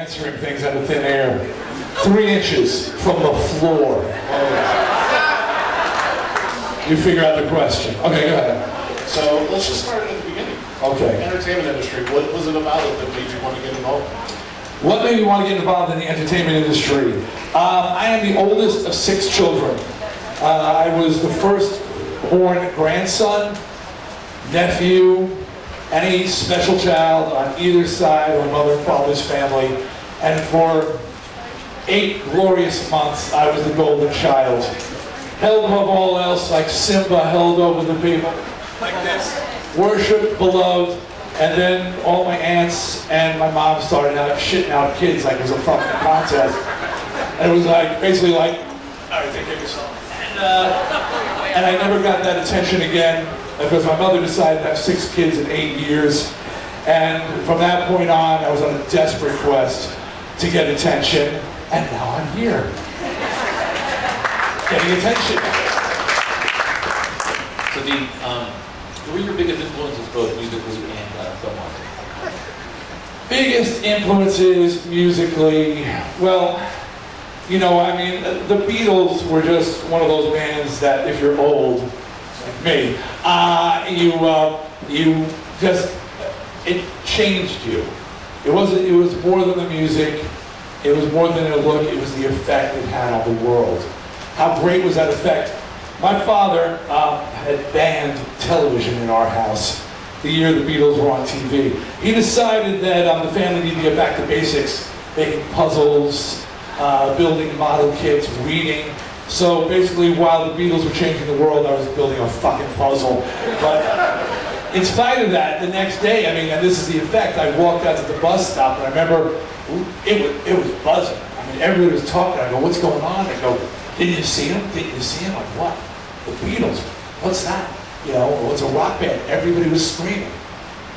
answering things out of thin air. 3 inches from the floor. You figure out the question. Okay, go ahead. So let's just start at the beginning. Okay. Entertainment industry. What was it about it that made you want to get involved? What made me want to get involved in the entertainment industry? I am the oldest of 6 children. I was the first born grandson, nephew, any special child on either side of my mother and father's family. And for 8 glorious months, I was the golden child. Held above all else, like Simba held over the people. Like this. Worshipped, beloved. And then all my aunts and my mom started out shitting out kids like it was a fucking contest. And it was like, basically like, all right, take care of yourself. And I never got that attention again because my mother decided to have 6 kids in 8 years. And from that point on, I was on a desperate quest to get attention. And now I'm here. Getting attention. So Dee, who were your biggest influences both musically and film-wise? Biggest influences musically, well, you know, I mean, the Beatles were just one of those bands that if you're old, like me, you just, it changed you. It was more than the music, it was more than the look, it was the effect it had on the world. How great was that effect? My father had banned television in our house the year the Beatles were on TV. He decided that the family needed to get back to basics, making puzzles, building model kits, reading. So basically, while the Beatles were changing the world, I was building a fucking puzzle. But in spite of that, the next day, I mean, and this is the effect, I walked out to the bus stop, and I remember it was buzzing. I mean, everybody was talking. I go, what's going on? They go, didn't you see him? Didn't you see him? Like, what? The Beatles. What's that? You know, well, it's a rock band. Everybody was screaming.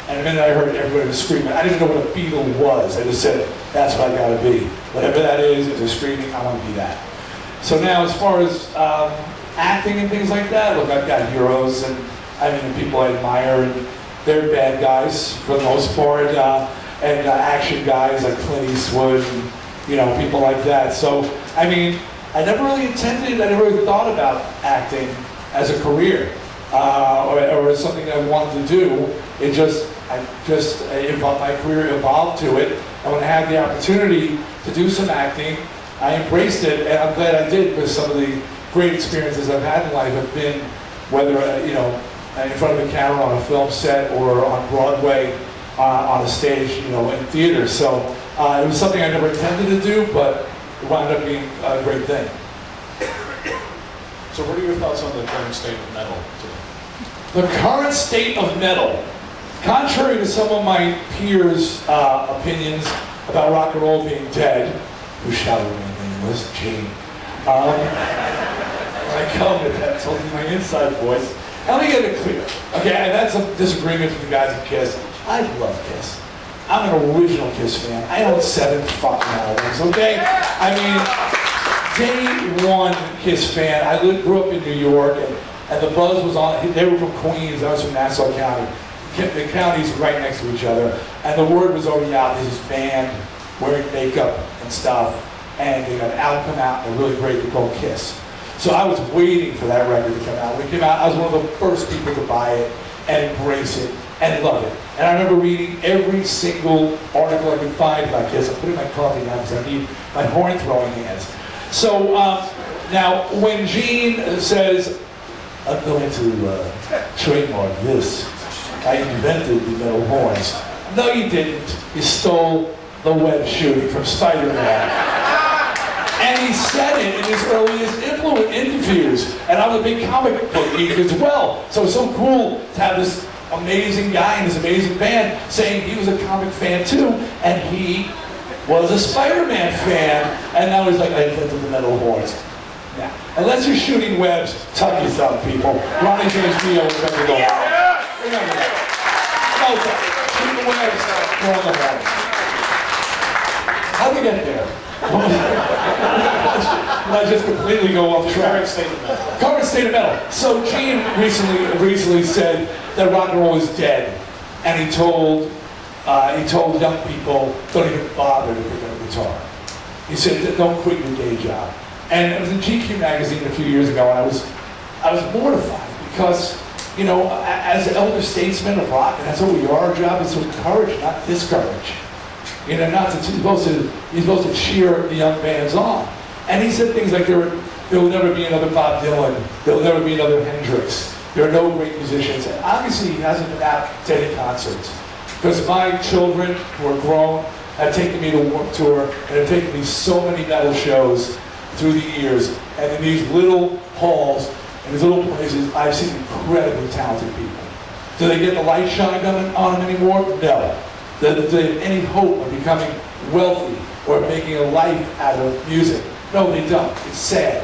And the minute I heard everybody was screaming, I didn't know what a Beatle was. I just said, that's what I gotta be. Whatever that is, if they're screaming, I want to be that. So now, as far as acting and things like that, look, I've got heroes, and I mean, people I admire, and they're bad guys for the most part, and action guys like Clint Eastwood, and, you know, people like that. So, I mean, I never really intended, I never really thought about acting as a career, or as something I wanted to do. It just, my career evolved to it, and when I had the opportunity to do some acting, I embraced it, and I'm glad I did, because some of the great experiences I've had in life have been, whether, you know, in front of a camera on a film set, or on Broadway, on a stage, you know, in theater. So it was something I never intended to do, but it wound up being a great thing. So what are your thoughts on the current state of metal today? The current state of metal, contrary to some of my peers' opinions about rock and roll being dead, who shall remain nameless, Gene. I come with that, told you my inside voice. And let me get it clear. Okay, I've had some disagreements with the guys at Kiss. I love Kiss. I'm an original Kiss fan. I own 7 fucking albums, okay? I mean, day one Kiss fan. I grew up in New York, and the buzz was on. They were from Queens, I was from Nassau County. The counties right next to each other, and the word was already out. There's this band wearing makeup and stuff, and they got an album come out, and they're really great. They're called Kiss. So I was waiting for that record to come out. When it came out, I was one of the first people to buy it and embrace it and love it. And I remember reading every single article I could find about Kiss. I'm putting my coffee down because I need my horn throwing hands. So now, when Gene says, I'm going to trademark this, I invented the metal horns. No, you didn't. You stole the web shooting from Spider-Man. And he said it in his earliest interviews. And I'm a big comic book geek as well. So it's so cool to have this amazing guy and this amazing band saying he was a comic fan too, and he was a Spider-Man fan. And now he's like, I invented the metal horns. Now, unless you're shooting webs, tuck your thumb, people. Ronnie James Dio was going to go on. Remember that. Okay. Shooting webs, throwing the horns. How'd we get there? I just completely go off track. Current state of metal. Current state of metal. So Gene recently said that rock and roll is dead, and he told He told young people, don't even bother to pick up a guitar. He said, don't quit your day job. And it was in GQ magazine a few years ago, and I was mortified because, you know, as elder statesmen of rock, and that's what we are, our job is to encourage, not discourage. You know, you're supposed to cheer the young bands on. And he said things like, there will never be another Bob Dylan, there will never be another Hendrix, there are no great musicians. And obviously he hasn't been out to any concerts. Because my children, who are grown, have taken me to Warped Tour, and have taken me so many metal shows through the years. And in these little halls, in these little places, I've seen incredibly talented people. Do they get the light shined on them anymore? No. Do they have any hope of becoming wealthy or making a life out of music? No, they don't. It's sad.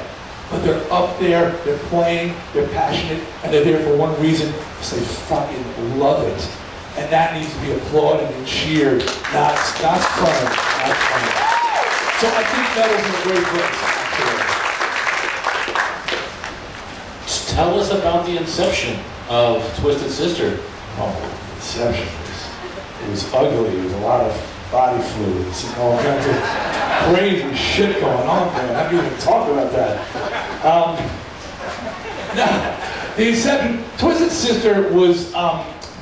But they're up there, they're playing, they're passionate, and they're there for one reason, because they fucking love it. And that needs to be applauded and cheered, not spurned, not spurned. So I think metal's in a great place, actually. Tell us about the inception of Twisted Sister. Oh, inception. It was ugly. There was a lot of body fluids and all kinds of crazy shit going on there. I can't even talk about that. The inception, Twisted Sister was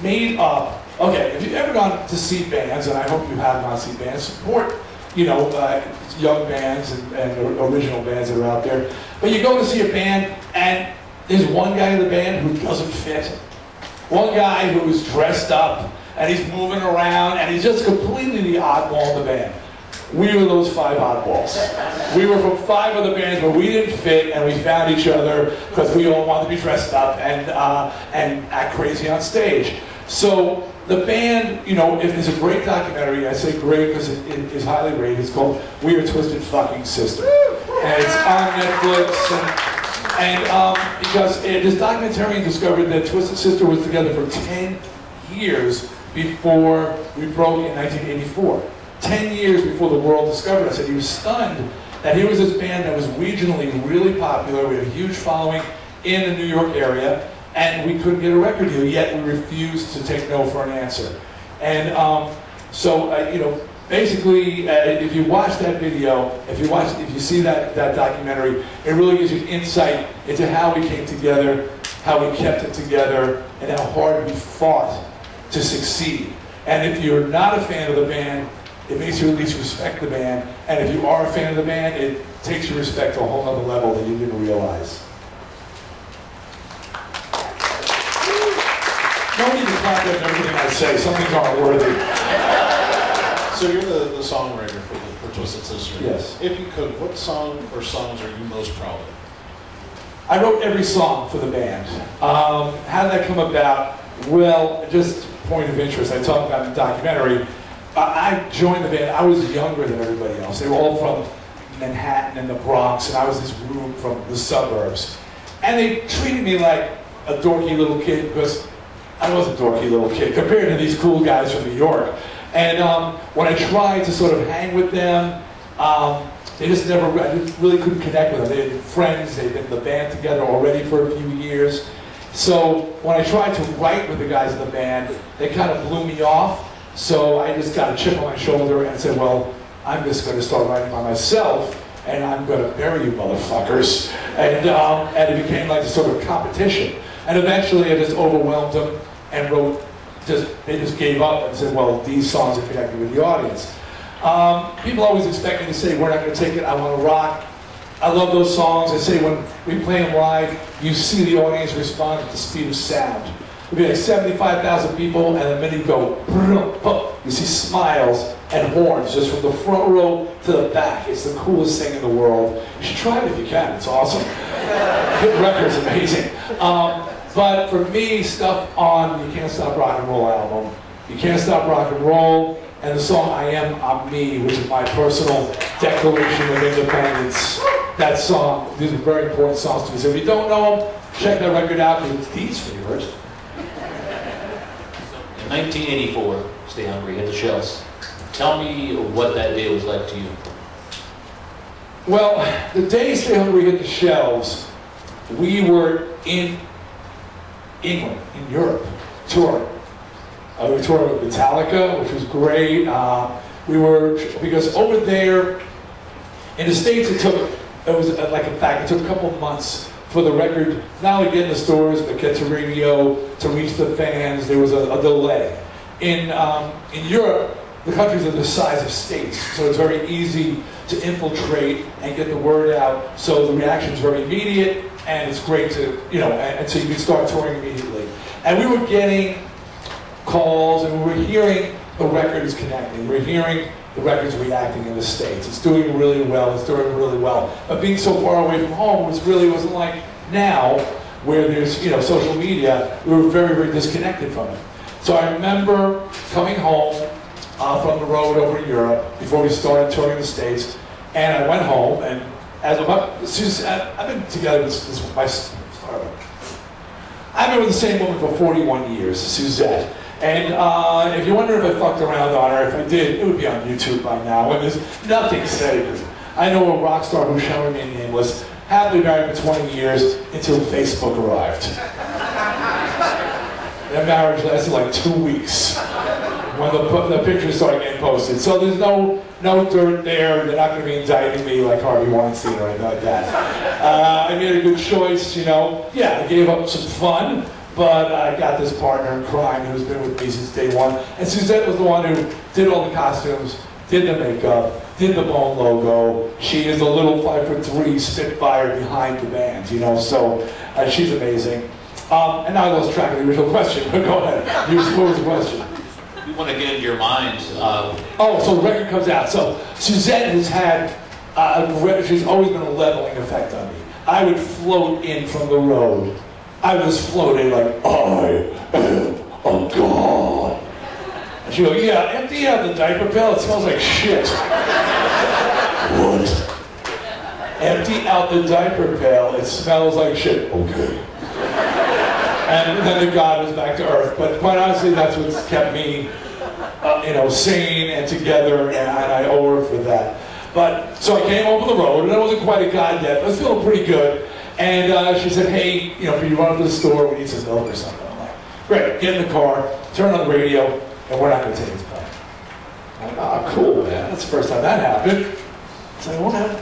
made up. Okay, if you've ever gone to see bands, and I hope you have gone to see bands, support, you know, young bands and original bands that are out there. But you go to see a band, and there's one guy in the band who doesn't fit. One guy who is dressed up, and he's moving around, and he's just completely the oddball in the band. We were those 5 oddballs. We were from 5 other bands where we didn't fit, and we found each other because we all wanted to be dressed up and act crazy on stage. So the band, you know, it is a great documentary. I say great because it is highly rated. It's called We Are Twisted Fucking Sister. And it's on Netflix. And because this documentarian discovered that Twisted Sister was together for 10 years before we broke in 1984. 10 years before the world discovered us. And he was stunned that here was this band that was regionally really popular. We had a huge following in the New York area, and we couldn't get a record deal, yet we refused to take no for an answer. And you know, basically, if you watch that video, if you see that documentary, it really gives you an insight into how we came together, how we kept it together, and how hard we fought to succeed. And if you're not a fan of the band, it makes you at least respect the band. And if you are a fan of the band, it takes your respect to a whole other level that you didn't realize. No need to clap at everything I say. Some things aren't worthy. So you're the songwriter for Twisted Sister. Yes. If you could, what song or songs are you most proud of? I wrote every song for the band. How did that come about? Well, just point of interest, I talked about in the documentary. I joined the band, I was younger than everybody else. They were all from Manhattan and the Bronx, and I was this room from the suburbs. And they treated me like a dorky little kid because I was a dorky little kid compared to these cool guys from New York. And when I tried to sort of hang with them, they just never, I just really couldn't connect with them. They had been friends, they'd been in the band together already for a few years. So when I tried to write with the guys in the band, they kind of blew me off. So I just got a chip on my shoulder and said, well, I'm just going to start writing by myself, and I'm going to bury you motherfuckers. And it became like a sort of competition. And eventually I just overwhelmed them and wrote, they just gave up and said, well, these songs are connected with the audience. People always expect me to say, we're not going to take it, I want to rock. I love those songs. I say when we play them live, you see the audience respond at the speed of sound. It'll be like 75,000 people, and the minute you go, you see smiles and horns just from the front row to the back. It's the coolest thing in the world. You should try it if you can. It's awesome. Hit record's amazing. But for me, stuff on You Can't Stop Rock and Roll album, You Can't Stop Rock and Roll, and the song I Am, I'm Me, which is my personal declaration of independence. That song, these are very important songs to me. So if you don't know them, check that record out because it's Dee's favorite. In 1984, Stay Hungry hit the shelves. Tell me what that day was like to you. Well, the day Stay Hungry hit the shelves, we were in England, in Europe, touring. We were touring with Metallica, which was great. Because over there, in the States, it took a couple of months for the record not only get in the stores, but get to radio, to reach the fans. There was a delay. In Europe, the countries are the size of states, so it's very easy to infiltrate and get the word out. So the reaction is very immediate, and it's great to, and so you can start touring immediately. And we were getting calls, and we were hearing the record is connecting. We're hearing the record's reacting in the States. It's doing really well. It's doing really well. But being so far away from home wasn't like now, where there's social media. We were very, very disconnected from it. So I remember coming home from the road over in Europe before we started touring the States, and I went home, and I've been together with I've been with the same woman for 41 years, Suzette. And if you're wondering if I fucked around on her, if I did, it would be on YouTube by now, and there's nothing saved. I know a rock star who shall remain nameless, happily married for 20 years until Facebook arrived. Their marriage lasted like 2 weeks when the pictures started getting posted. So there's no dirt there. They're not going to be indicting me like Harvey Weinstein or anything like that. I made a good choice, Yeah, I gave up some fun, but I got this partner in crime who's been with me since day one. And Suzette was the one who did all the costumes, did the makeup, did the Bone logo. She is a little 5'3" Spitfire behind the band, so she's amazing. And now I lost track of the original question, but go ahead. What was the question? We want to get into your mind. So the record comes out. So Suzette has had, she's always been a leveling effect on me. I would float in from the road. I was floating like, I am a god. And she'd go, yeah, empty out the diaper pail, it smells like shit. What? Empty out the diaper pail, it smells like shit. Okay. And then the god was back to earth. But quite honestly, that's what's kept me, sane and together, and I owe her for that. But, so I came over the road, and I wasn't quite a god yet, but I was feeling pretty good. And she said, hey, can you run up to the store, we need some milk or something. I'm like, great, get in the car, turn on the radio, and we're not going to take his plane. I'm like, cool, man, that's the first time that happened. So I went out,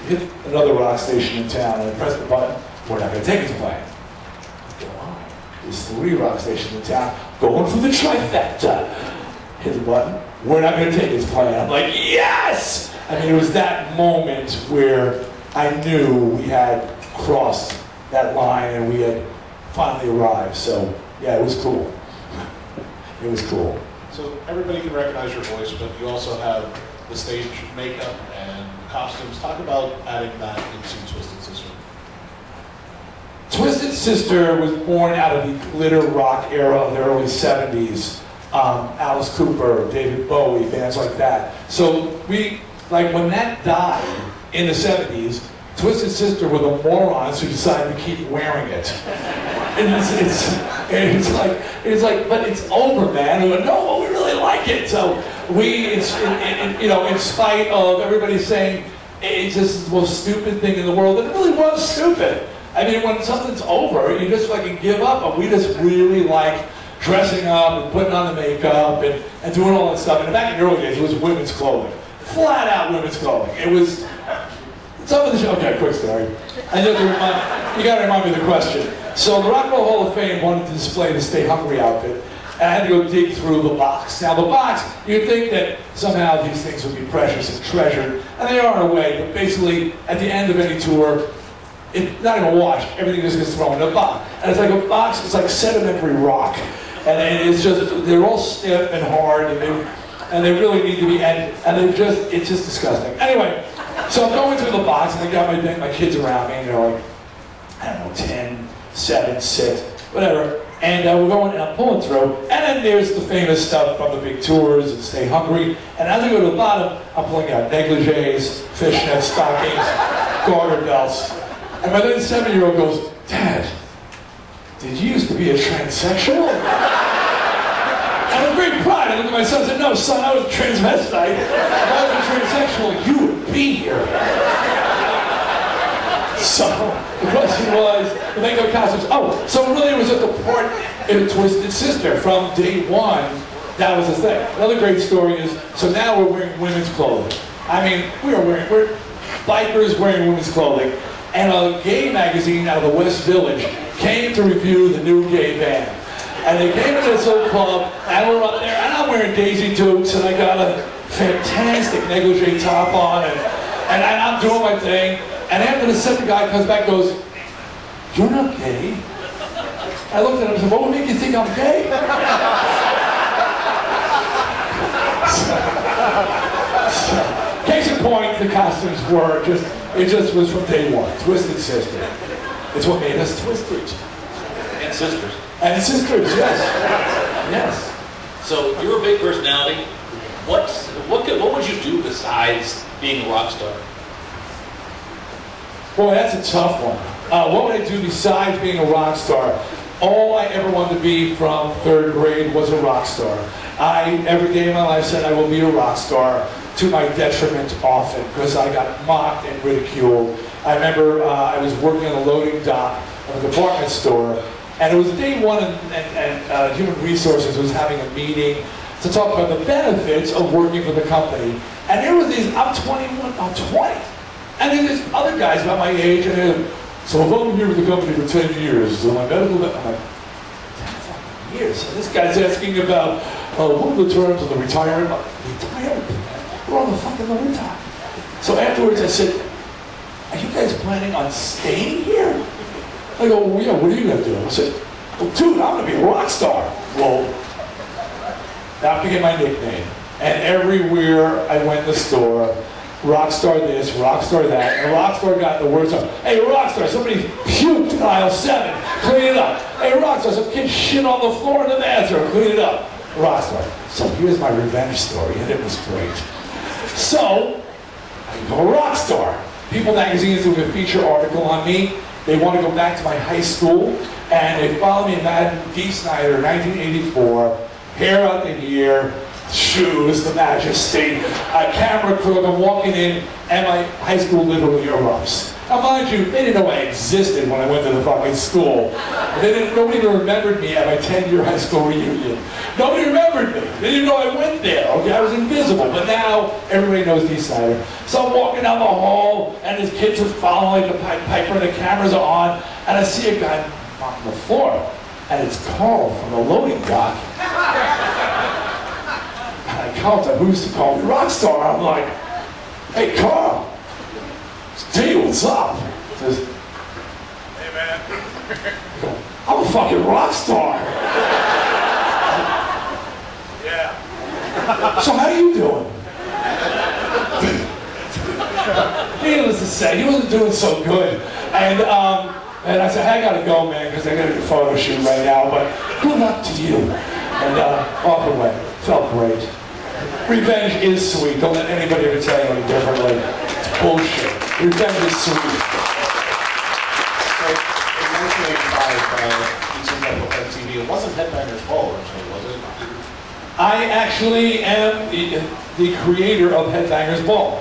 hit another rock station in town, and I pressed the button, we're not going to take his plane. There's 3 rock stations in town, going for the trifecta. Hit the button, we're not going to take his plane. I'm like, yes! I mean, it was that moment where I knew we had crossed that line and we had finally arrived. So, yeah, it was cool. It was cool. So everybody can recognize your voice, but you also have the stage makeup and costumes. Talk about adding that into Twisted Sister. Twisted Sister was born out of the glitter rock era of the early 70s. Alice Cooper, David Bowie, bands like that. So when that died in the 70s, Twisted Sister were the morons who decided to keep wearing it. And it's like, but it's over, man. We went, no, we really like it. So in spite of everybody saying it's just the most stupid thing in the world, and it really was stupid. I mean, when something's over, you just fucking give up. And we just really like dressing up and putting on the makeup and doing all that stuff. And back in the early days, it was women's clothing. Flat out women's clothing. It was, some of the show, okay, quick story. You gotta remind me of the question. So the Rock and Roll Hall of Fame wanted to display the Stay Hungry outfit, and I had to go dig through the box. Now the box, you'd think that somehow these things would be precious and treasured, and they are in a way, but basically, at the end of any tour, it's not even washed, everything just gets thrown in a box. And it's like a box, it's like sedimentary rock. And it's just, they're all stiff and hard, and they really need to be, and it's just disgusting. Anyway, so I'm going through the box, and I got my kids around me, and they're like, I don't know, 10, 7, 6, whatever. And we're going, and I'm pulling through, and then there's the famous stuff from the big tours and Stay Hungry. And as I go to the bottom, I'm pulling out negligees, fishnets, stockings, garter belts. And my then 7-year-old goes, Dad, did you used to be a transsexual? And with great pride, I look at my son and said, no, son, I was a transvestite. If I was a transsexual, you would be here. So the question was, the makeup costumes. Oh, so really it was at the part in Twisted Sister from day one. That was the thing. Another great story is, so now we're wearing women's clothing. I mean, we're bikers wearing women's clothing. And a gay magazine out of the West Village came to review the new gay band. And they came to this little club, and we're up there, and I'm wearing Daisy Dukes, and I got a fantastic negligee top on, and I'm doing my thing. And after the set, the guy comes back and goes, "You're not gay." I looked at him and said, "What would make you think I'm gay?" Case in point, the costumes were it just was from day one. Twisted Sister. It's what made us twisted. And sisters. And sisters, yes. Yes. So you're a big personality. What would you do besides being a rock star? Boy, that's a tough one. What would I do besides being a rock star? All I ever wanted to be from 3rd grade was a rock star. Every day of my life said I will be a rock star, to my detriment often, because I got mocked and ridiculed. I remember I was working on the loading dock of a department store, and it was day one, and Human Resources was having a meeting to talk about the benefits of working for the company. And there was these, I'm 21, I'm 20. And then there's other guys about my age, and they're, so if I'm here with the company for 10 years, so my medical, I'm like, 10 fucking years. So this guy's asking about, what are the terms of the retirement? Retirement plan? We're on the fucking loading dock. So afterwards I said, "Are you guys planning on staying here?" I go, "Well, yeah, what are you going to do?" I said, "Well, dude, I'm going to be a rock star." Well, that became my nickname. And everywhere I went in the store, rock star this, rock star that, and rock star got the words up. "Hey, rock star, somebody puked in aisle 7, clean it up. Hey, rock star, some kid shit on the floor in the bathroom, clean it up." Rock star. So here's my revenge story, and it was great. So, I become a rock star. People magazine is doing a feature article on me. They want to go back to my high school, and they follow me in Dee Snider, 1984, hair out the ear, shoes, the majesty, a camera crew. I'm walking in, and my high school literally erupts. Now, mind you, they didn't know I existed when I went to the fucking school. Nobody even remembered me at my 10-year high school reunion. Nobody remembered me. They didn't know I went there. Okay, I was invisible. But now, everybody knows Dee Snider. So I'm walking down the hall, and his kids are following the Piper, and the cameras are on, and I see a guy on the floor, and it's Carl from the loading dock. And I call him, who used to call me Rockstar? I'm like, "Hey, Carl. Dee, what's up?" He says, "Hey, man." I go, "I'm a fucking rock star." "Yeah." "So how you doing?" Needless to say, he wasn't doing so good. And I said, "I gotta go, man, because I gotta do a photo shoot right now, but good luck to you." And off and went. Felt great. Revenge is sweet. Don't let anybody ever tell you any differently. It's bullshit. Revenge is sweet. So, in 1985, you teamed up with MTV. It wasn't Headbangers Ball originally, was it? I actually am the creator of Headbangers Ball.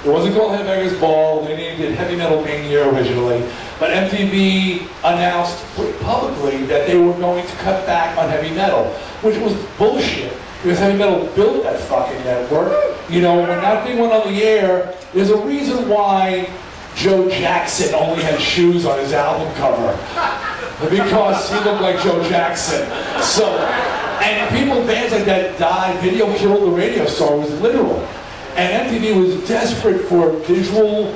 It wasn't called Headbangers Ball. They named it Heavy Metal Mania originally. But MTV announced publicly that they were going to cut back on heavy metal, which was bullshit. Because heavy metal built that fucking network. You know, when that thing went on the air, there's a reason why Joe Jackson only had shoes on his album cover. Because he looked like Joe Jackson. So, and people, bands like that died. Video killed the radio star, was literal. And MTV was desperate for visual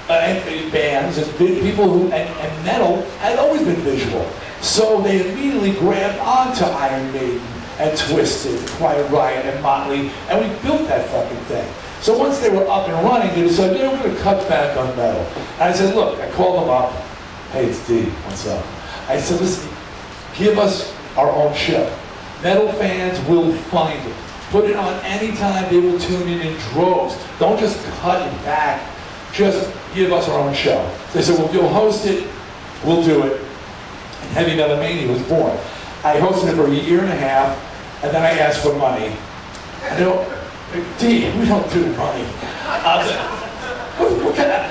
bands and people who, and metal had always been visual. So they immediately grabbed onto Iron Maiden and Twisted, Quiet Riot, and Motley, and we built that fucking thing. So once they were up and running, they decided, "Yeah, we're going to cut back on metal." And I said, look, I called them up. "Hey, it's Dee, what's up?" I said, "Listen, give us our own show. Metal fans will find it. Put it on anytime, they will tune in droves. Don't just cut it back. Just give us our own show." They said, "Well, you'll host it, we'll do it." And Heavy Metal Mania was born. I hosted it for a year and a half, and then I asked for money. I don't, "Dee, we don't do money." I said,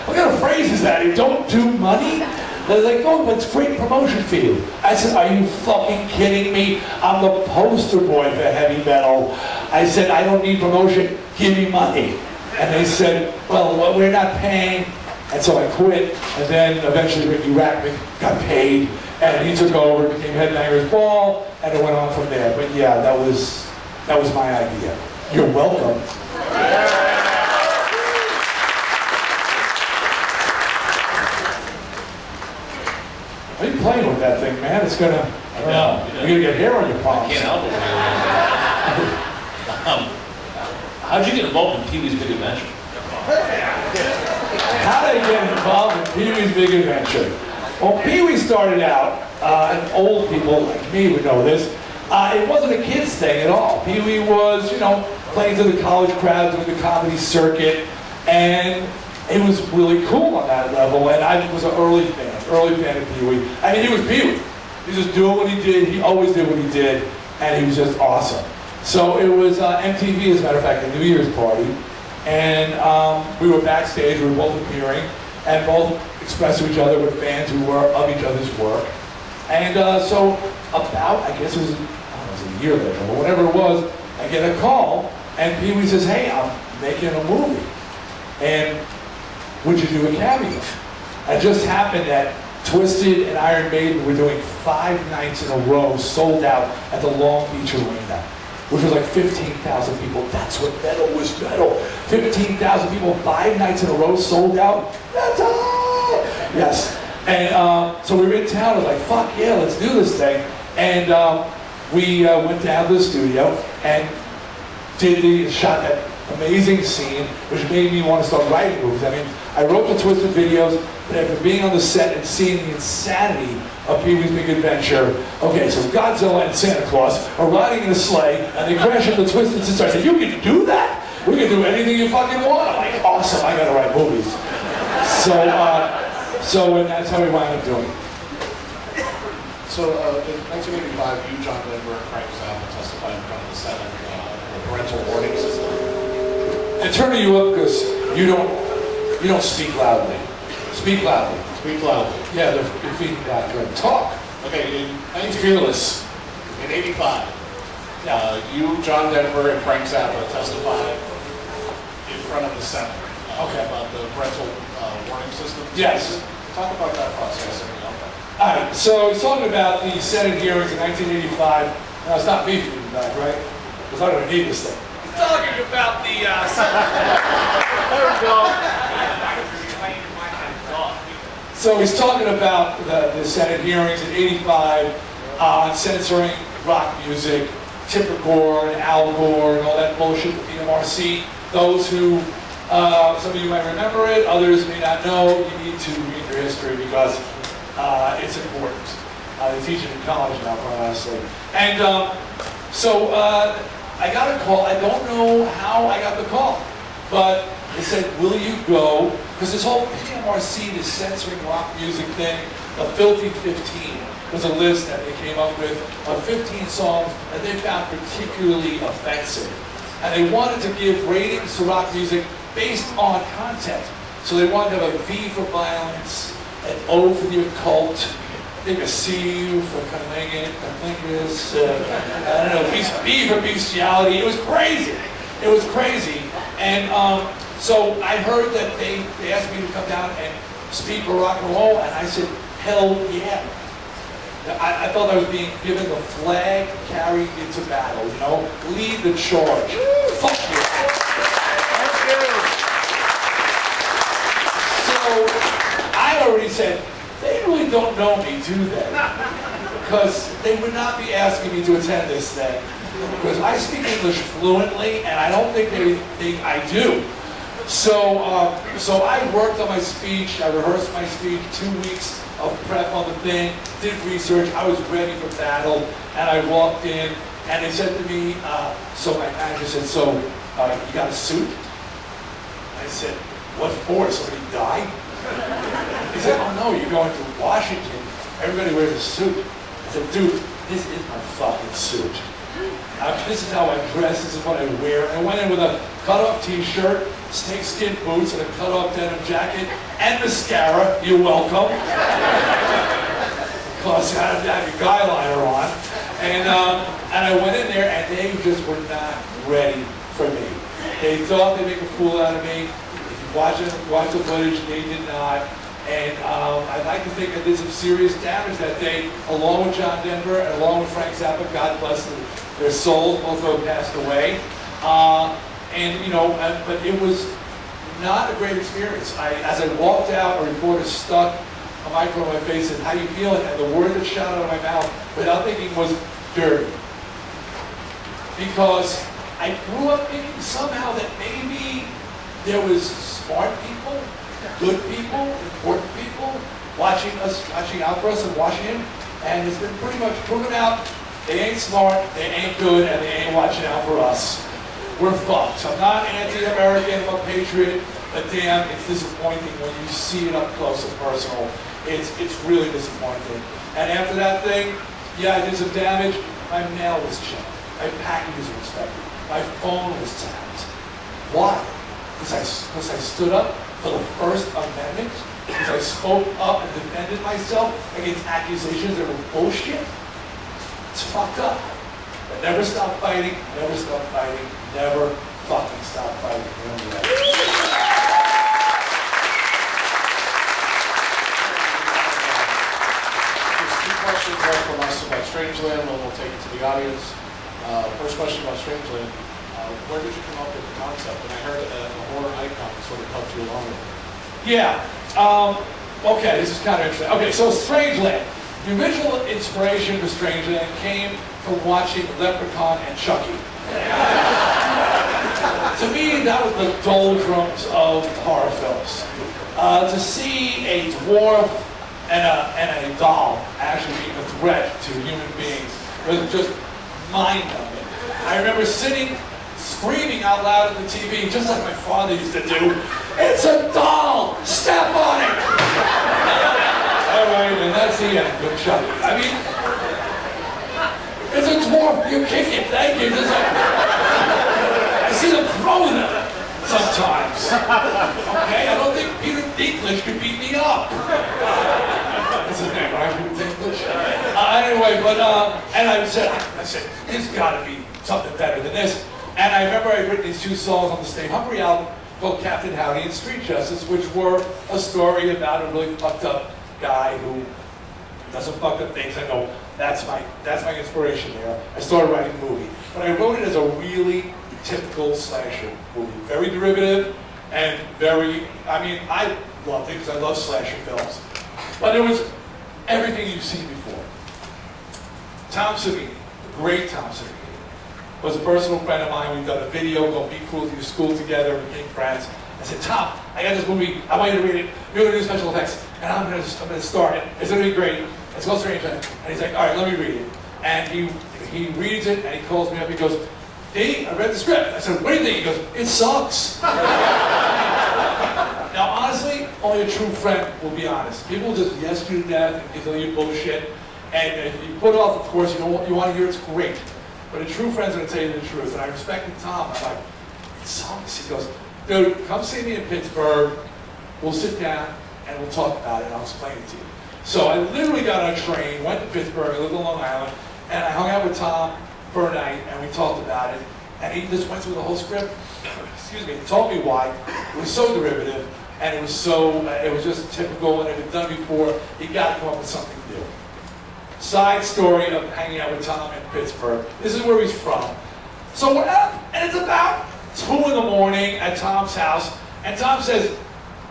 what what kind of phrase is that? You don't do money? They're like, oh, but it's great promotion for you. I said, are you fucking kidding me? I'm the poster boy for heavy metal. I said, I don't need promotion, give me money. And they said, well, we're not paying. And so I quit, and then eventually Ricky Rackman got paid, and he took over, became Headbangers Ball, and it went on from there. But yeah, that was my idea. You're welcome. What are you playing with that thing, man? It's gonna, I don't know. You're gonna get hair on your palms. I can't help it. How'd you get involved in Pee-wee's Big Adventure? How did I get involved in Pee-wee's Big Adventure? Well, Pee-wee started out, and old people like me would know this, it wasn't a kid's thing at all. Pee-wee was, you know, playing to the college crowd, doing the comedy circuit, and it was really cool on that level, and I was an early fan of Pee-wee. I mean, he was Pee-wee. He was just doing what he did, he always did what he did, and he was just awesome. So it was MTV, as a matter of fact, a New Year's party, and we were backstage, we were both appearing, and both expressed to each other with fans who were of each other's work. And so about, I guess it was, I don't know, it was a year later, but whatever it was, I get a call, and Pee-wee says, hey, I'm making a movie, and would you do a cameo? It just happened that Twisted and Iron Maiden were doing 5 nights in a row, sold out at the Long Beach Arena, which was like 15,000 people. That's what metal was metal. 15,000 people, 5 nights in a row, sold out. Metal! Yes. And so we were in town, I was like, fuck yeah, let's do this thing. And we went down to the studio and shot that amazing scene, which made me want to start writing movies. I mean, I wrote the Twisted videos, but after being on the set and seeing the insanity of Pee-wee's Big Adventure, okay, so Godzilla and Santa Claus are riding in a sleigh, and they crash into Twisted Sister. I said, you can do that? We can do anything you fucking want. I'm like, awesome, I gotta write movies. And that's how we wound up doing it. So in 1985, you, John Denver, and Frank Zappa testified in front of the Senate the parental warning system. And turning you up because you don't speak loudly. Speak loudly. Speak loudly. Yeah, your feet back. Talk. Okay, Be fearless. In 85, you, John Denver, and Frank Zappa testified in front of the Senate about the parental warning system. Yes. Talk about that process. All right, so he's talking about the Senate hearings in 1985. Now, it's not me feeding back, right? Because I don't need this thing. He's talking about the There we go. So he's talking about the Senate hearings in 85 on censoring rock music, Tipper Gore and Al Gore and all that bullshit with the MRC. Those who, some of you might remember it, others may not know. You need to read your history because it's important. They teach it in college now, quite honestly. And so I got a call. I don't know how I got the call, but they said, will you go? Because this whole PMRC, this censoring rock music thing, the Filthy 15 was a list that they came up with of 15 songs that they found particularly offensive. And they wanted to give ratings to rock music based on content. So they wanted to have a V for violence, an O for the occult, maybe a C for cunnilingus, I don't know, B for bestiality. It was crazy. It was crazy. And so I heard that they asked me to come down and speak for rock and roll, and I said, hell yeah. I felt I was being given the flag carried into battle, you know? Lead the charge. Fuck you. Thank you. So I already said, they really don't know me, do they? Because they would not be asking me to attend this thing. Because I speak English fluently, and I don't think they think I do. So I worked on my speech. I rehearsed my speech, 2 weeks of prep on the thing, did research. I was ready for battle, and I walked in, and they said to me, so my manager said, so you got a suit? I said, what for? Somebody died? He said, oh no, you're going to Washington. Everybody wears a suit. I said, dude, this is my fucking suit. This is how I dress, this is what I wear. I went in with a cut-off t-shirt, snakeskin boots, and a cut-off denim jacket, and mascara. You're welcome. Because I had to have your guy liner on. And I went in there, and they just were not ready for me. They thought they'd make a fool out of me. If you watch the footage, they did not. And I'd like to think I did some serious damage that day, along with John Denver and along with Frank Zappa. God bless their souls, both of them passed away. And you know, but it was not a great experience. As I walked out, a reporter stuck a microphone in my face and "How you feeling?" And the word that shot out of my mouth, without thinking, was "dirty." Because I grew up thinking somehow that maybe there was smart people, good people, important people watching out for us and watching him, and it's been pretty much proven out they ain't smart, they ain't good, and they ain't watching out for us. We're fucked. I'm not anti-American, I'm a patriot, but damn, it's disappointing when you see it up close and personal. It's really disappointing. And after that thing, yeah, I did some damage. My mail was checked. My packages were inspected. My phone was tapped. Why? Because I stood up for the First Amendment? Because I spoke up and defended myself against accusations that were bullshit? It's fucked up. But never stop fighting, never stop fighting, never fucking stop fighting. Remember that. Questions from us about Strangeland, and we'll take it to the audience. First question about Strangeland. Where did you come up with the concept? And I heard a horror icon sort of helped you along with it. Yeah. Okay, this is kind of interesting. Okay, so Strangeland. The original inspiration for Strangeland came from watching Leprechaun and Chucky. To me, that was the doldrums of horror films. To see a dwarf and a doll actually being a threat to human beings was just mind-numbing. I remember sitting, screaming out loud at the TV, just like my father used to do, "It's a doll! Step on it!" All right, and that's the end. Good shot. I mean, it's a dwarf. You kick it. Thank you. I see them throwing them sometimes. Okay, I don't think Peter Dinklage could beat me up. That's his name, right? Peter Dinklage. Anyway, but and I said, there's got to be something better than this. And I remember I'd written these two songs on the Stay Hungry album called Captain Howdy and Street Justice, which were a story about a really fucked up guy who does some fucked up things. I go, that's my inspiration there. I started writing a movie. But I wrote it as a really typical slasher movie. Very derivative and very, I mean, I loved it because I love slasher films. But it was everything you've seen before. Tom Savini, the great Tom Savini, was a personal friend of mine. We've done a video called Be Cool to Your School together. We became friends. I said, Tom, I got this movie. I want you to read it. You're going to do special effects. And I'm going to star it. It's going to be great. It's called Strangeland. And he's like, all right, let me read it. And he reads it, and he calls me up. He goes, Dee, I read the script. I said, what do you think? He goes, it sucks. Now, honestly, only a true friend will be honest. People will just yes you to death and tell you bullshit. And if you put it off, of course, you want to hear it's great. But a true friend's going to tell you the truth. And I respected Tom. I'm like, it sucks. He goes, dude, come see me in Pittsburgh. We'll sit down and we'll talk about it and I'll explain it to you. So I literally got on a train, went to Pittsburgh, I lived on Long Island, and I hung out with Tom for a night and we talked about it. And he just went through the whole script. Excuse me. He told me why. It was so derivative and it was just typical and it had been done before. He got to come up with something new. Side story of hanging out with Tom in Pittsburgh. This is where he's from. So we're up, and it's about 2 in the morning at Tom's house, and Tom says,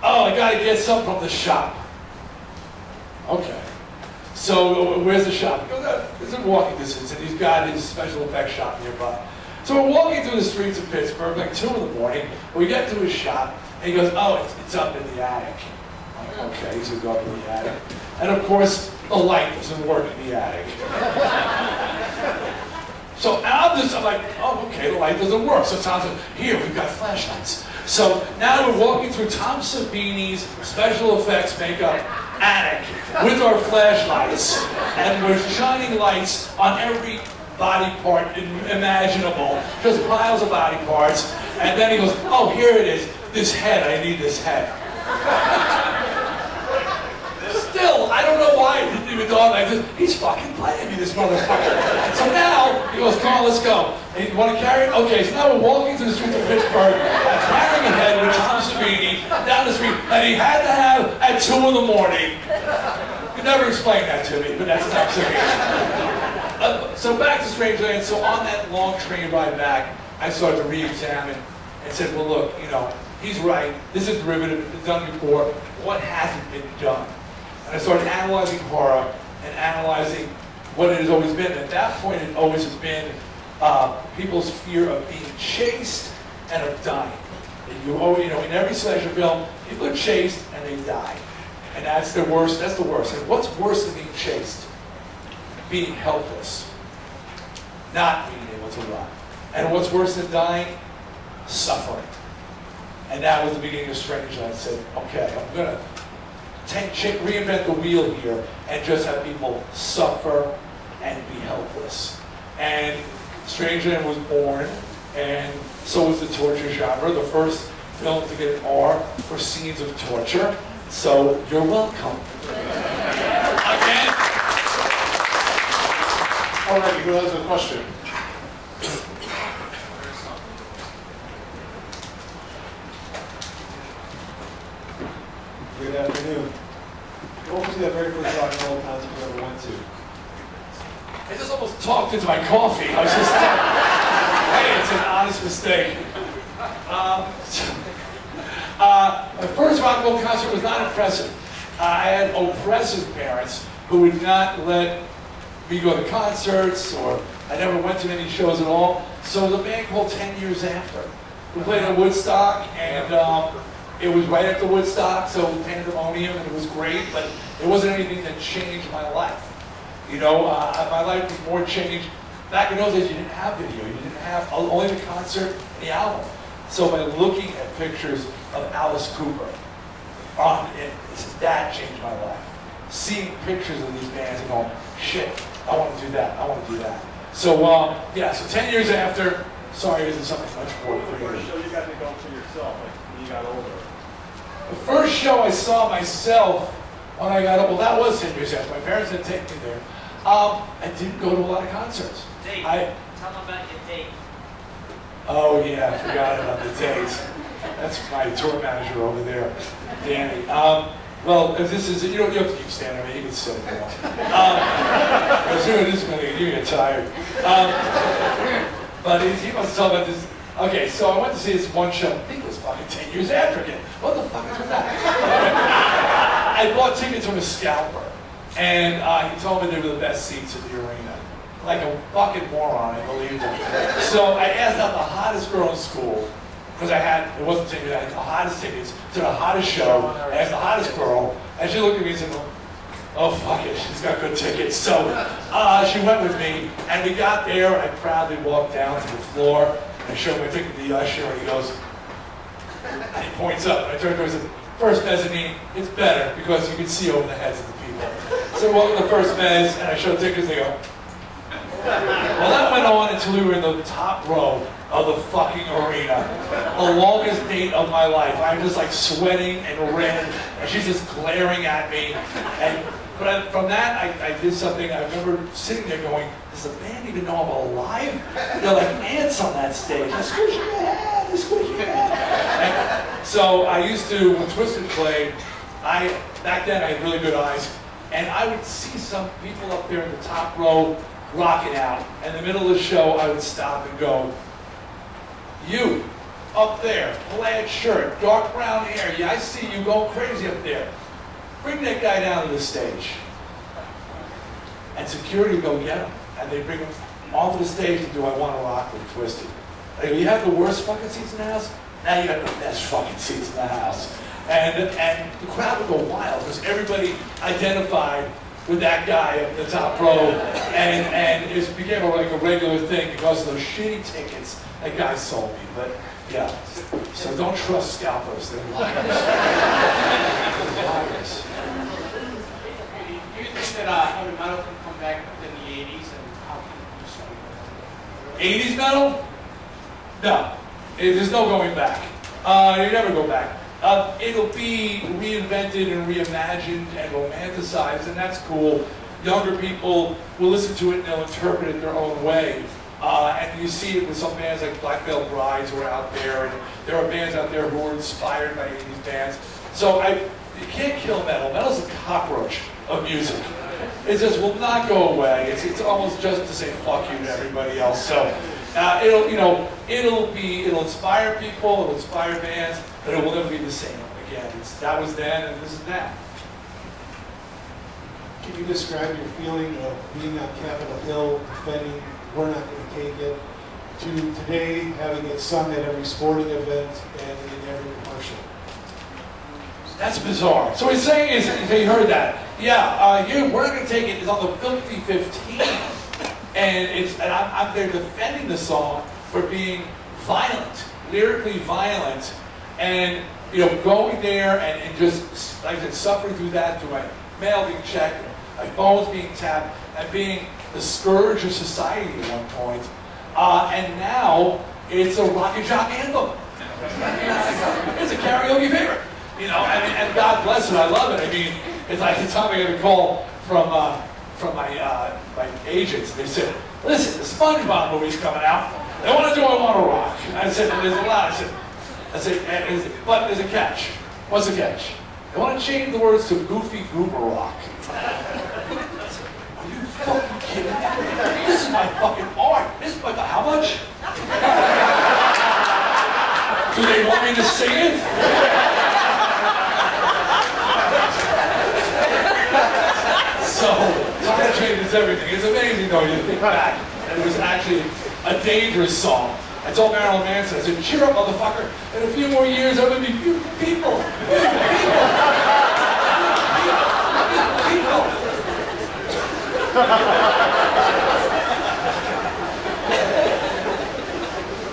oh, I gotta get something from the shop. Okay. So where's the shop? He goes, it's a walking distance, and he's got his special effects shop nearby. So we're walking through the streets of Pittsburgh, like 2 in the morning, we get to his shop, and he goes, oh, it's up in the attic. I'm like, okay, he's gonna go up in the attic. And of course, the light doesn't work in the attic. So I'm like, oh, okay, the light doesn't work. So Tom said, here, we've got flashlights. So now we're walking through Tom Savini's special effects makeup attic with our flashlights. And we're shining lights on every body part imaginable, just piles of body parts. And then he goes, oh, here it is, this head, I need this head. Still, I don't know why it didn't even dawn like this. He's fucking playing me, this motherfucker. So now, he goes, come on, let's go. And you want to carry it? Okay, so now we're walking through the streets of Pittsburgh, carrying a head with Tom Savini down the street that he had to have at 2 in the morning. You never explained that to me, but that's Tom Savini. So back to Strangeland. So on that long train ride back, I started to re-examine and said, well, look, you know, he's right. This is derivative. It's been done before. What hasn't been done? And I started analyzing horror and analyzing what it has always been. At that point, it always has been people's fear of being chased and of dying. And you know, in every slasher film, people are chased and they die. And that's the worst. That's the worst. And what's worse than being chased? Being helpless. Not being able to run. And what's worse than dying? Suffering. And that was the beginning of Strangeland. I said, okay, I'm going to reinvent the wheel here and just have people suffer and be helpless. And Strangeland was born, and so was the torture genre. The first film to get an R for scenes of torture. So you're welcome. Again. All right, who has a question? Good afternoon. What was that very first rock and roll concert you ever went to? I just almost talked into my coffee. I was just hey, it's an honest mistake. My first rock and roll concert was not impressive. I had oppressive parents who would not let me go to concerts, or I never went to any shows at all. So there was a band called 10 Years After, who played at Woodstock, and it was right after Woodstock, so pandemonium, and it was great, but it wasn't anything that changed my life. You know, my life was more changed. Back in those days, you didn't have video. You didn't have only the concert and the album. So by looking at pictures of Alice Cooper, that changed my life. Seeing pictures of these bands and going, shit, I want to do that, I want to do that. So, yeah, so 10 years after, sorry, isn't something much more clear. The first show you got to go to yourself, like when you got older? The first show I saw myself when I got up, well, that was 10 years after. My parents didn't take me there. I didn't go to a lot of concerts. Date. Tell them about your date. Oh, yeah, I forgot about the dates. That's my tour manager over there, Danny. Well, if this is, you don't have to keep standing there, you can sit if you want. I was doing this minute, you get tired. But he must tell about this. Okay, so I went to see this one show. I think it was fucking 10 Years After again. What the fuck is that? I bought tickets from a scalper, and he told me they were the best seats in the arena. Like a fucking moron, I believed him. So I asked out the hottest girl in school, because it wasn't 10 years, I had the hottest tickets to the hottest show. I asked the hottest girl, and she looked at me and said, oh, fuck it, she's got good tickets. So she went with me, and we got there. I proudly walked down to the floor, and I showed my ticket to the usher, and he goes, and he points up, and I turned to him and said, first mezzanine, it's better, because you can see over the heads of the people. So we walked to the first mezz, and I showed tickets, and they go, well, that went on until we were in the top row of the fucking arena. The longest date of my life. I'm just like sweating and red, and she's just glaring at me. But from that, I did something. I remember sitting there going, does the band even know I'm alive? They're like ants on that stage. I squish your head, I squish your head. And so I used to, when Twisted played, back then I had really good eyes, and I would see some people up there in the top row rocking out. In the middle of the show, I would stop and go, you, up there, plaid shirt, dark brown hair, yeah, I see you going crazy up there. Bring that guy down to the stage. And security would go get him. And they bring him onto the stage and do I Want to Rock with Twisted. I go, you have the worst fucking seats in the house? Now you have the best fucking seats in the house. And the crowd would go wild because everybody identified with that guy at the top row, and it became like a regular thing because of those shitty tickets that guy sold me. But yeah, so don't trust scalpers; they're liars. They're liars. Do you think that heavy metal can come back in the 80s, and how can you show 80s metal? No. There's no going back. You never go back. It'll be reinvented and reimagined and romanticized, and that's cool. Younger people will listen to it and they'll interpret it their own way. And you see it with some bands like Black Veil Brides who are out there, and there are bands out there who are inspired by 80s bands. So you can't kill metal. Metal's a cockroach of music. It just will not go away. It's almost just to say fuck you to everybody else. So it'll inspire people, it'll inspire bands, but it will never be the same again. That was then and this is now. Can you describe your feeling of being on Capitol Hill, defending We're Not Going to Take It, to today having it sung at every sporting event and in every commercial? That's bizarre. So he's saying is, you heard that. Yeah, We're Not Going to Take It is on the Filthy 15. And I'm there defending the song for being violent, lyrically violent, and going there and just, like I said, suffering through that, through my mail being checked, my phones being tapped, and being the scourge of society at one point. And now it's a rock and jock anthem. It's a karaoke favorite. And God bless it, I love it. I mean, it's like the time I got a call from my agents. They said, listen, the SpongeBob movie's coming out. They want to do I Want to Rock. I said, there's a lot. I said, but there's a catch. What's the catch? They want to change the words to Goofy Goober Rock. Are you fucking kidding me? This is my fucking art. This is how much? Do they want me to sing it? So that changes everything. It's amazing though, you think back, and it was actually a dangerous song. I told Marilyn Manson, I said, cheer up, motherfucker. In a few more years, I'm going to be beautiful people. People.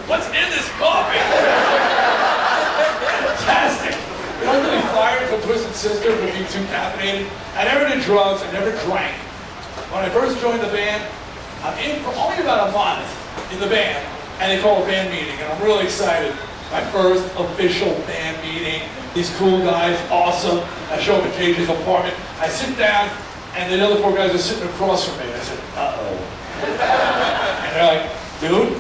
What's in this coffee? Fantastic. I'm really fired from Twisted Sister for being too caffeinated. I never did drugs, I never drank. When I first joined the band, I'm in for only about a month in the band, and they call a band meeting, and I'm really excited. My first official band meeting. These cool guys, awesome. I show up at JJ's apartment. I sit down, and the other 4 guys are sitting across from me. I said, uh-oh. And they're like, dude,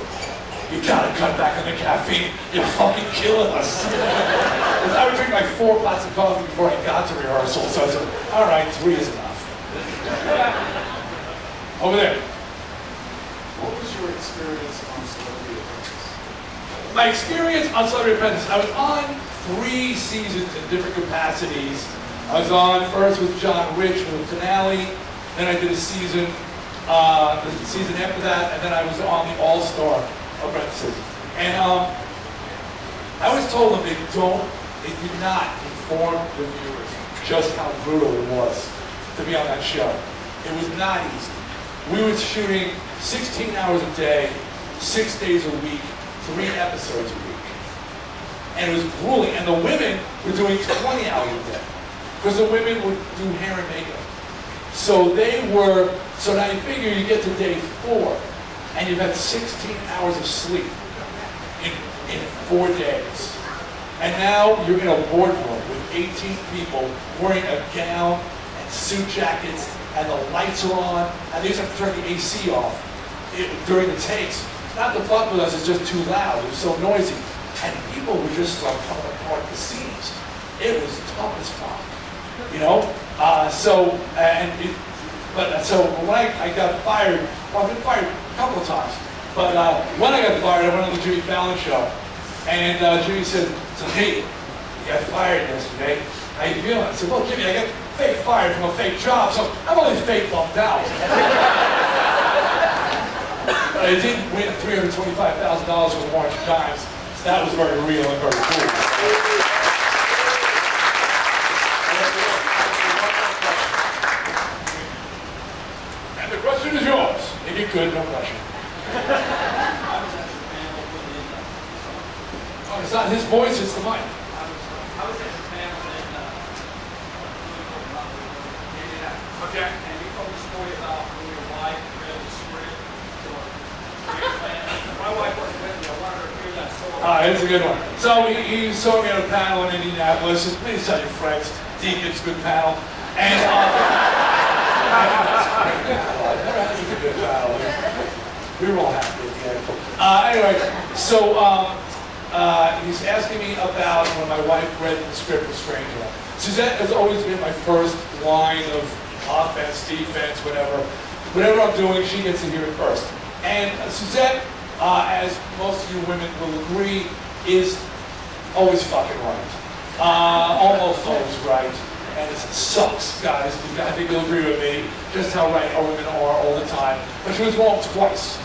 you gotta cut back on the caffeine. You're fucking killing us. Because I would drink like 4 pots of coffee before I got to rehearsal, so I said, all right, 3 is enough. Over there. What was your experience on Celebrity Apprentice? My experience on Celebrity Apprentice, I was on 3 seasons in different capacities. I was on first with John Rich for the finale, then I did a season, the season after that, and then I was on the All-Star Apprentices. And I always told them they did not inform the viewers just how brutal it was to be on that show. It was not easy. We were shooting 16 hours a day, 6 days a week, 3 episodes a week. And it was grueling. And the women were doing 20 hours a day. Because the women would do hair and makeup. So now you figure you get to day 4, and you've had 16 hours of sleep in 4 days. And now you're in a boardroom with 18 people wearing a gown and suit jackets, and the lights are on, and they used to have to turn the AC off during the takes. Not to fuck with us, it's just too loud, it was so noisy. And people were just like coming apart the seams. It was tough as fuck, So when I got fired, well, I've been fired a couple of times, but when I got fired, I went on the Jimmy Fallon show, and Jimmy said, hey, you got fired yesterday. How you feeling? I said, well, Jimmy, I got fake fired from a fake job, so I'm only fake bumped out. But I did win $325,000 from the Orange Times. So that was very real and very cool. And the question is yours. If you could, no pressure. Oh, it's not his voice, it's the mic. I was at Japan Okay. and you told the story about when your wife read the script for Korean My wife wasn't with me. I wanted her to hear that song. All right, it's a good one. So he saw me at a panel in Indianapolis. Just please tell your friends, Deacon's good panel. And it's a good panel. We were all happy at the end. Anyway, so he's asking me about when my wife read the script of Strangeland. Suzette has always been my first line of offense, defense, whatever. Whatever I'm doing, she gets to hear it first. And Suzette, as most of you women will agree, is always fucking right. Almost always right. And it sucks, guys. I think you'll agree with me, just how right our women are all the time. But she was wrong twice.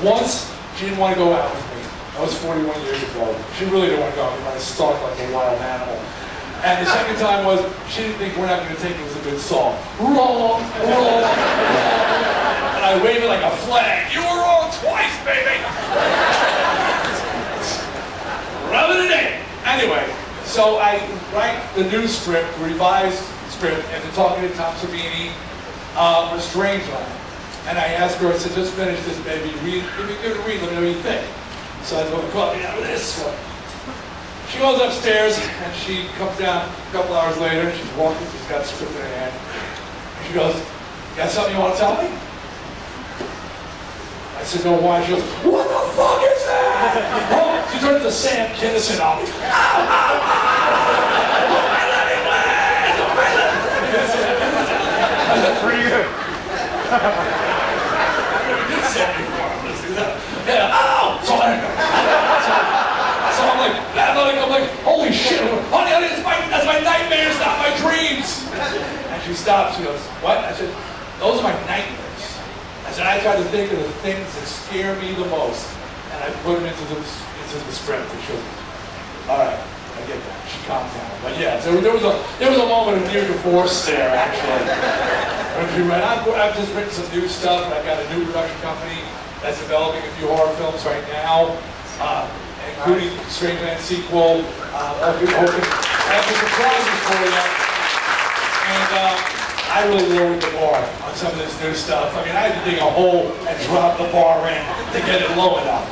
Once, she didn't want to go out with me. That was 41 years ago. She really didn't want to go out with me. I stalked like a wild animal. And the second time was, she didn't think We're Not Gonna Take It was a good song. Wrong, wrong, wrong. And I waved it like a flag. You were wrong twice, baby. Rub it in. Anyway, so I write the new script, revised script, after talking to Tom Savini for Strangeland. And I asked her, I said, just finish this, baby. Read, give it a read, let me know what you think. So I told her, call me out with this one. She goes upstairs, and she comes down a couple hours later, and she's walking, she's got a script in her hand. And she goes, you got something you want to tell me? I said, no, why? She goes, what the fuck is that? Oh, she turned to Sam Kinison on me. Ow, ow, ow! Oh, my living land! Oh, my living land! That's pretty good. We did Sam before. Yeah, ow! So I'm like, holy shit, honey, that's my nightmares, not my dreams. And she stopped, she goes, what? I said, those are my nightmares. I said, I try to think of the things that scare me the most, and I put them into the script. And she goes, all right, I get that. She calmed down. But yeah, so there was a moment of near divorce there, actually. I've just written some new stuff, and I've got a new production company that's developing a few horror films right now. Including Strangeland sequel. I'll be hoping I have some surprises for you. And I really lowered the bar on some of this new stuff. I mean, I had to dig a hole and drop the bar in to get it low enough.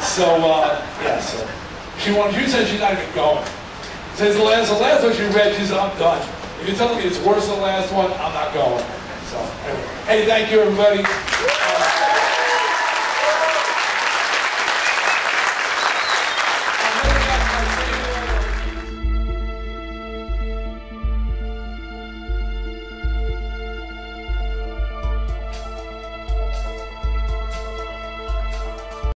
So, yeah, so. She said she's not even going. Says the last one she read, she said, I'm done. If you're telling me it's worse than the last one, I'm not going. So, anyway. Hey, thank you, everybody.